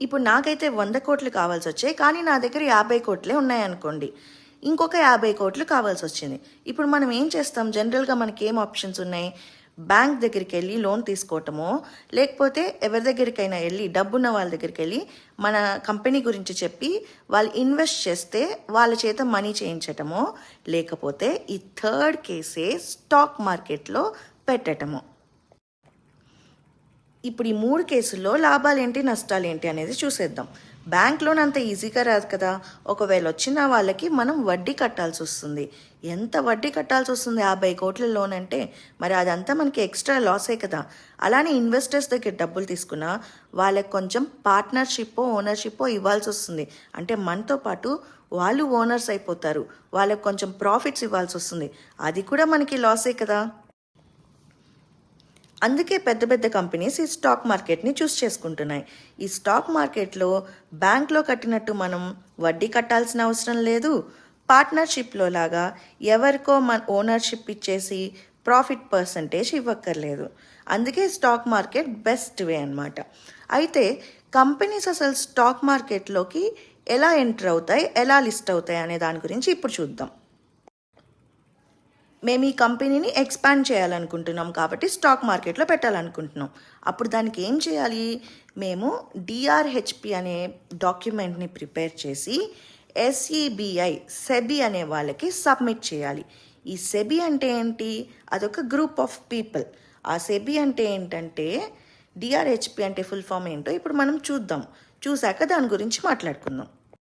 ఇప్పుడు నాకైతే 100 కోట్లు కావాల్సి వచ్చాయి, కానీ నా దగ్గర 50 కోట్లే ఉన్నాయనుకోండి. ఇంకొక 50 కోట్లు కావాల్సి వచ్చింది. ఇప్పుడు మనం ఏం చేస్తాం? జనరల్గా మనకి ఏం ఆప్షన్స్ ఉన్నాయి? బ్యాంక్ దగ్గరికి వెళ్ళి లోన్ తీసుకోవటమో, లేకపోతే ఎవరి దగ్గరికైనా వెళ్ళి డబ్బున్న వాళ్ళ దగ్గరికి వెళ్ళి మన కంపెనీ గురించి చెప్పి వాళ్ళు ఇన్వెస్ట్ చేస్తే వాళ్ళ చేత మనీ చేయించటమో, లేకపోతే ఈ థర్డ్ కేసే స్టాక్ మార్కెట్లో పెట్టటమో. ఇప్పుడు ఈ 3 కేసుల్లో లాభాలేంటి నష్టాలేంటి అనేది చూసేద్దాం. బ్యాంక్ లోన్ అంత ఈజీగా రాదు కదా. ఒకవేళ వచ్చిన వాళ్ళకి మనం వడ్డీ కట్టాల్సి వస్తుంది. ఎంత వడ్డీ కట్టాల్సి వస్తుంది? 50 కోట్ల లోన్ అంటే మరి అదంతా మనకి ఎక్స్ట్రా లాసే కదా. అలానే ఇన్వెస్టర్స్ దగ్గర డబ్బులు తీసుకున్నా వాళ్ళకి కొంచెం పార్ట్నర్షిప్పో ఓనర్షిప్పో ఇవ్వాల్సి వస్తుంది. అంటే మనతో పాటు వాళ్ళు ఓనర్స్ అయిపోతారు, వాళ్ళకి కొంచెం ప్రాఫిట్స్ ఇవ్వాల్సి వస్తుంది. అది కూడా మనకి లాసే కదా. అందుకే పెద్ద పెద్ద కంపెనీస్ ఈ స్టాక్ మార్కెట్ని చూస్ చేసుకుంటున్నాయి. ఈ స్టాక్ మార్కెట్లో బ్యాంక్లో కట్టినట్టు మనం వడ్డీ కట్టాల్సిన అవసరం లేదు. పార్ట్నర్షిప్లో లాగా ఎవరికో మన ఓనర్షిప్ ఇచ్చేసి ప్రాఫిట్ పర్సంటేజ్ ఇవ్వక్కర్లేదు. అందుకే స్టాక్ మార్కెట్ బెస్ట్ వే అన్నమాట. అయితే కంపెనీస్ అసలు స్టాక్ మార్కెట్లోకి ఎలా ఎంటర్ అవుతాయి, ఎలా లిస్ట్ అవుతాయి అనే దాని గురించి ఇప్పుడు చూద్దాం. మేము ఈ కంపెనీని ఎక్స్పాండ్ చేయాలనుకుంటున్నాం కాబట్టి స్టాక్ మార్కెట్లో పెట్టాలనుకుంటున్నాం. అప్పుడు దానికి ఏం చేయాలి? మేము డిఆర్హెచ్పి అనే డాక్యుమెంట్ని ప్రిపేర్ చేసి ఎస్ఈబిఐ సెబీ అనే వాళ్ళకి సబ్మిట్ చేయాలి. ఈ సెబీ అంటే ఏంటి? అదొక గ్రూప్ ఆఫ్ పీపుల్. ఆ సెబీ అంటే ఏంటంటే, డిఆర్హెచ్పి అంటే ఫుల్ ఫామ్ ఏంటో ఇప్పుడు మనం చూద్దాం. చూశాక దాని గురించి మాట్లాడుకుందాం.